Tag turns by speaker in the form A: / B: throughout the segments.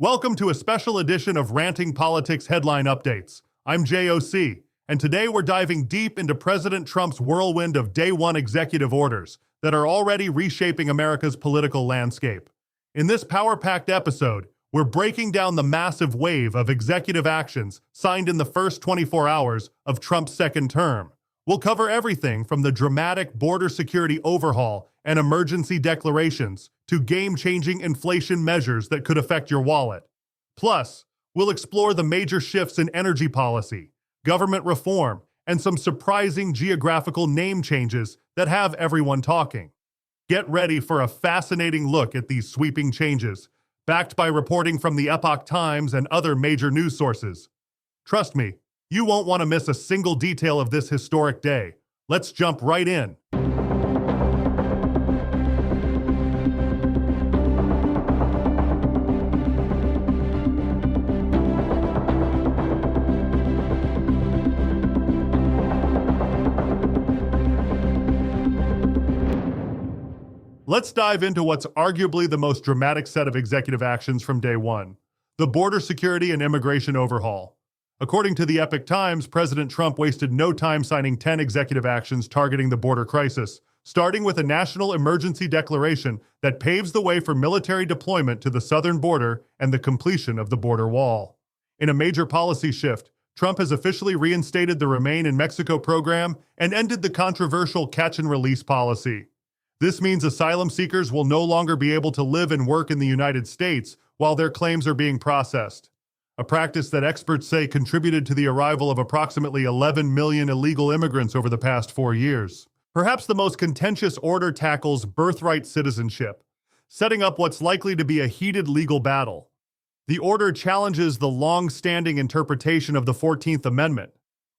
A: Welcome to a special edition of Ranting Politics Headline Updates. I'm JOC, and today we're diving deep into President Trump's whirlwind of Day One executive orders that are already reshaping America's political landscape. In this power-packed episode, we're breaking down the massive wave of executive actions signed in the first 24 hours of Trump's second term. We'll cover everything from the dramatic border security overhaul and emergency declarations to game-changing inflation measures that could affect your wallet. Plus, we'll explore the major shifts in energy policy, government reform, and some surprising geographical name changes that have everyone talking. Get ready for a fascinating look at these sweeping changes, backed by reporting from the Epoch Times and other major news sources. Trust me, you won't want to miss a single detail of this historic day. Let's jump right in. Let's dive into what's arguably the most dramatic set of executive actions from day one, the border security and immigration overhaul. According to the Epoch Times, President Trump wasted no time signing 10 executive actions targeting the border crisis, starting with a national emergency declaration that paves the way for military deployment to the southern border and the completion of the border wall. In a major policy shift, Trump has officially reinstated the Remain in Mexico program and ended the controversial catch-and-release policy. This means asylum seekers will no longer be able to live and work in the United States while their claims are being processed, a practice that experts say contributed to the arrival of approximately 11 million illegal immigrants over the past 4 years. Perhaps the most contentious order tackles birthright citizenship, setting up what's likely to be a heated legal battle. The order challenges the long-standing interpretation of the 14th Amendment,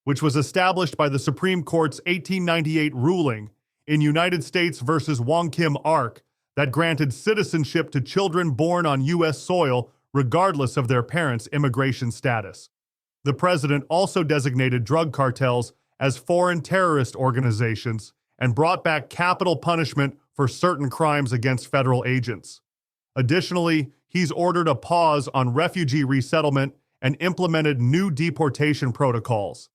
A: which was established by the Supreme Court's 1898 ruling in United States versus Wong Kim Ark that granted citizenship to children born on U.S. soil regardless of their parents' immigration status. The president also designated drug cartels as foreign terrorist organizations and brought back capital punishment for certain crimes against federal agents. Additionally, he's ordered a pause on refugee resettlement and implemented new deportation protocols.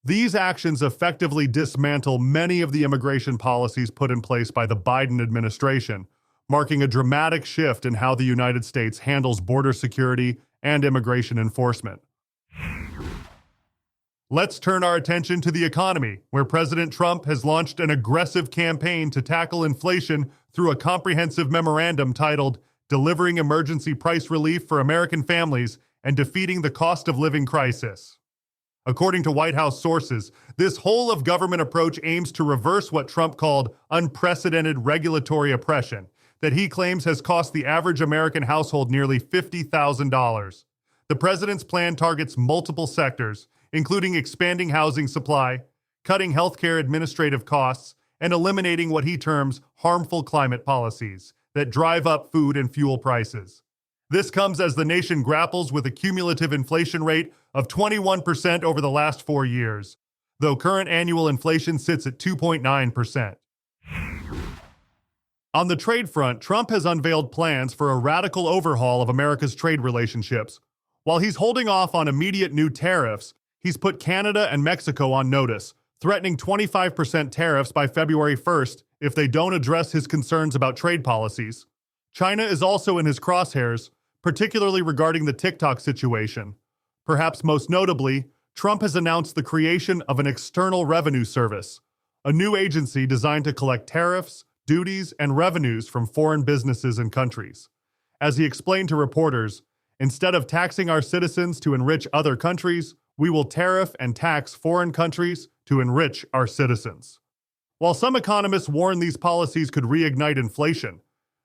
A: These actions effectively dismantle many of the immigration policies put in place by the Biden administration, marking a dramatic shift in how the United States handles border security and immigration enforcement. Let's turn our attention to the economy, where President Trump has launched an aggressive campaign to tackle inflation through a comprehensive memorandum titled Delivering Emergency Price Relief for American Families and Defeating the Cost of Living Crisis. According to White House sources, this whole-of-government approach aims to reverse what Trump called unprecedented regulatory oppression that he claims has cost the average American household nearly $50,000. The president's plan targets multiple sectors, including expanding housing supply, cutting healthcare administrative costs, and eliminating what he terms harmful climate policies that drive up food and fuel prices. This comes as the nation grapples with a cumulative inflation rate of 21% over the last 4 years, though current annual inflation sits at 2.9%. On the trade front, Trump has unveiled plans for a radical overhaul of America's trade relationships. While he's holding off on immediate new tariffs, he's put Canada and Mexico on notice, threatening 25% tariffs by February 1st if they don't address his concerns about trade policies. China is also in his crosshairs, particularly regarding the TikTok situation. Perhaps most notably, Trump has announced the creation of an external revenue service, a new agency designed to collect tariffs, duties, and revenues from foreign businesses and countries. As he explained to reporters, instead of taxing our citizens to enrich other countries, we will tariff and tax foreign countries to enrich our citizens. While some economists warn these policies could reignite inflation,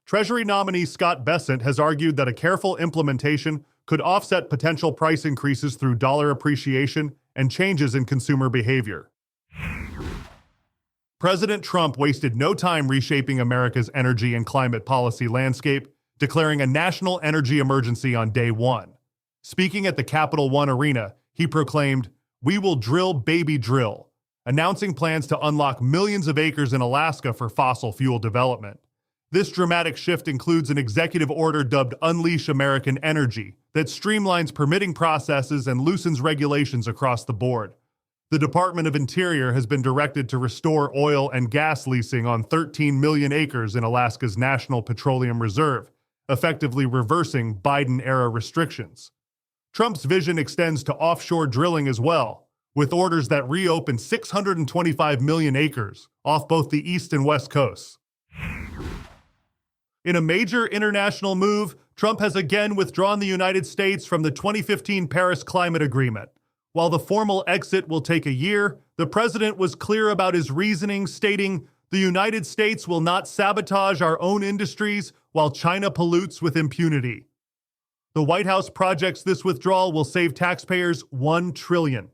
A: Treasury nominee Scott Bessent has argued that a careful implementation could offset potential price increases through dollar appreciation and changes in consumer behavior. President Trump wasted no time reshaping America's energy and climate policy landscape, declaring a national energy emergency on day one. Speaking at the Capital One Arena, he proclaimed, "We will drill, baby, drill," announcing plans to unlock millions of acres in Alaska for fossil fuel development. This dramatic shift includes an executive order dubbed Unleash American Energy that streamlines permitting processes and loosens regulations across the board. The Department of Interior has been directed to restore oil and gas leasing on 13 million acres in Alaska's National Petroleum Reserve, effectively reversing Biden-era restrictions. Trump's vision extends to offshore drilling as well, with orders that reopen 625 million acres off both the east and west coasts. In a major international move, Trump has again withdrawn the United States from the 2015 Paris Climate Agreement. While the formal exit will take a year, the president was clear about his reasoning, stating, "The United States will not sabotage our own industries while China pollutes with impunity." The White House projects this withdrawal will save taxpayers $1 trillion.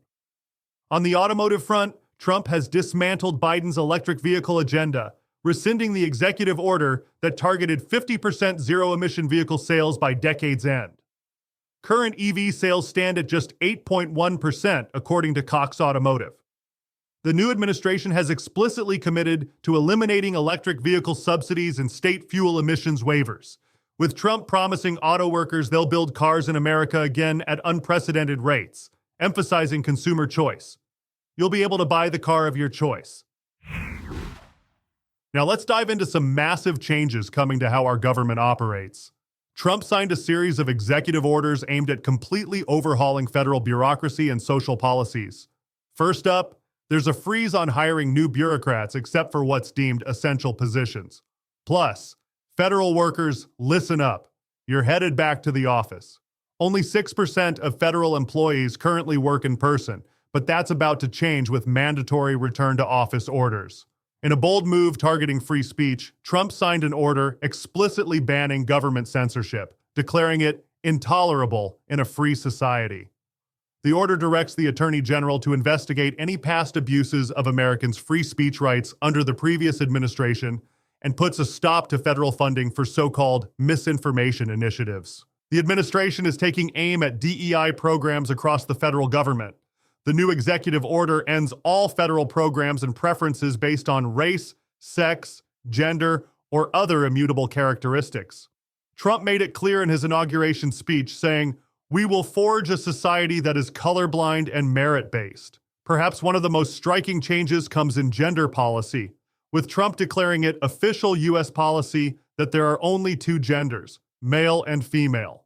A: On the automotive front, Trump has dismantled Biden's electric vehicle agenda, rescinding the executive order that targeted 50% zero-emission vehicle sales by decade's end. Current EV sales stand at just 8.1%, according to Cox Automotive. The new administration has explicitly committed to eliminating electric vehicle subsidies and state fuel emissions waivers, with Trump promising auto workers they'll build cars in America again at unprecedented rates, emphasizing consumer choice. You'll be able to buy the car of your choice. Now let's dive into some massive changes coming to how our government operates. Trump signed a series of executive orders aimed at completely overhauling federal bureaucracy and social policies. First up, there's a freeze on hiring new bureaucrats except for what's deemed essential positions. Plus, federal workers, listen up. You're headed back to the office. Only 6% of federal employees currently work in person, but that's about to change with mandatory return to office orders. In a bold move targeting free speech, Trump signed an order explicitly banning government censorship, declaring it intolerable in a free society. The order directs the Attorney General to investigate any past abuses of Americans' free speech rights under the previous administration and puts a stop to federal funding for so-called misinformation initiatives. The administration is taking aim at DEI programs across the federal government. The new executive order ends all federal programs and preferences based on race, sex, gender, or other immutable characteristics. Trump made it clear in his inauguration speech, saying, "We will forge a society that is colorblind and merit-based." Perhaps one of the most striking changes comes in gender policy, with Trump declaring it official U.S. policy that there are only two genders, male and female.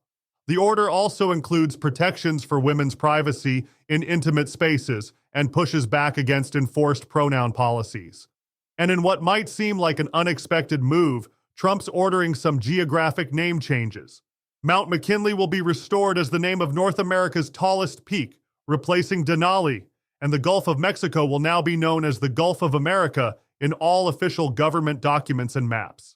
A: The order also includes protections for women's privacy in intimate spaces and pushes back against enforced pronoun policies. And in what might seem like an unexpected move, Trump's ordering some geographic name changes. Mount McKinley will be restored as the name of North America's tallest peak, replacing Denali, and the Gulf of Mexico will now be known as the Gulf of America in all official government documents and maps.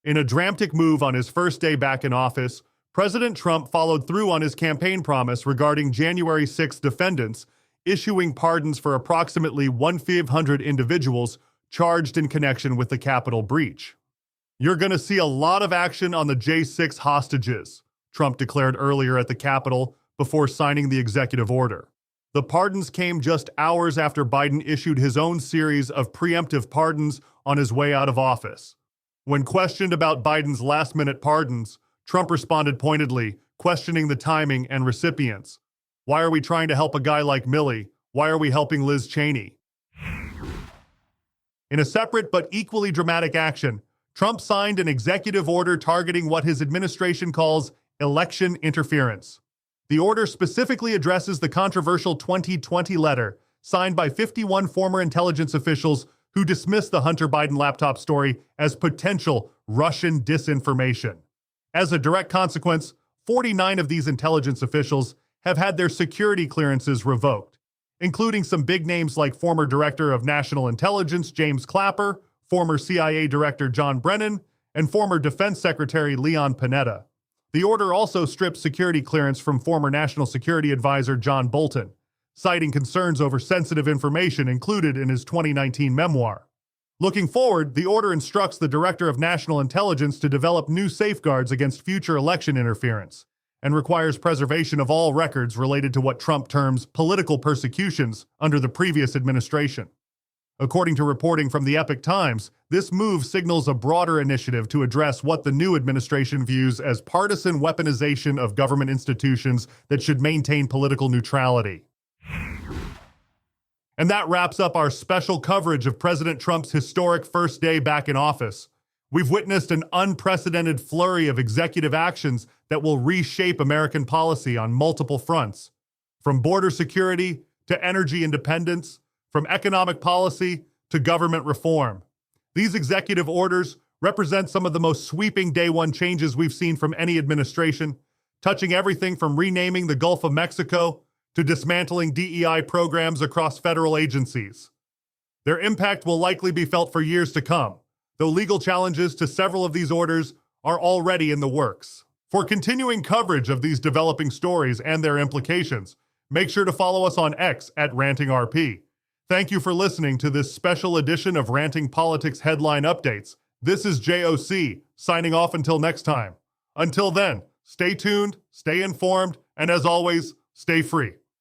A: In a dramatic move on his first day back in office, President Trump followed through on his campaign promise regarding January 6 defendants, issuing pardons for approximately 1,500 individuals charged in connection with the Capitol breach. "You're going to see a lot of action on the J6 hostages," Trump declared earlier at the Capitol before signing the executive order. The pardons came just hours after Biden issued his own series of preemptive pardons on his way out of office. When questioned about Biden's last-minute pardons, Trump responded pointedly, questioning the timing and recipients. "Why are we trying to help a guy like Milley? Why are we helping Liz Cheney?" In a separate but equally dramatic action, Trump signed an executive order targeting what his administration calls election interference. The order specifically addresses the controversial 2020 letter signed by 51 former intelligence officials who dismissed the Hunter Biden laptop story as potential Russian disinformation. As a direct consequence, 49 of these intelligence officials have had their security clearances revoked, including some big names like former Director of National Intelligence James Clapper, former CIA Director John Brennan, and former Defense Secretary Leon Panetta. The order also stripped security clearance from former National Security Advisor John Bolton, citing concerns over sensitive information included in his 2019 memoir. Looking forward, the order instructs the Director of National Intelligence to develop new safeguards against future election interference and requires preservation of all records related to what Trump terms political persecutions under the previous administration. According to reporting from the Epoch Times, this move signals a broader initiative to address what the new administration views as partisan weaponization of government institutions that should maintain political neutrality. And that wraps up our special coverage of President Trump's historic first day back in office. We've witnessed an unprecedented flurry of executive actions that will reshape American policy on multiple fronts. From border security to energy independence, from economic policy to government reform. These executive orders represent some of the most sweeping day one changes we've seen from any administration, touching everything from renaming the Gulf of Mexico to dismantling DEI programs across federal agencies. Their impact will likely be felt for years to come, though legal challenges to several of these orders are already in the works. For continuing coverage of these developing stories and their implications, make sure to follow us on X at RantingRP. Thank you for listening to this special edition of Ranting Politics Headline Updates. This is JOC, signing off until next time. Until then, stay tuned, stay informed, and as always, stay free.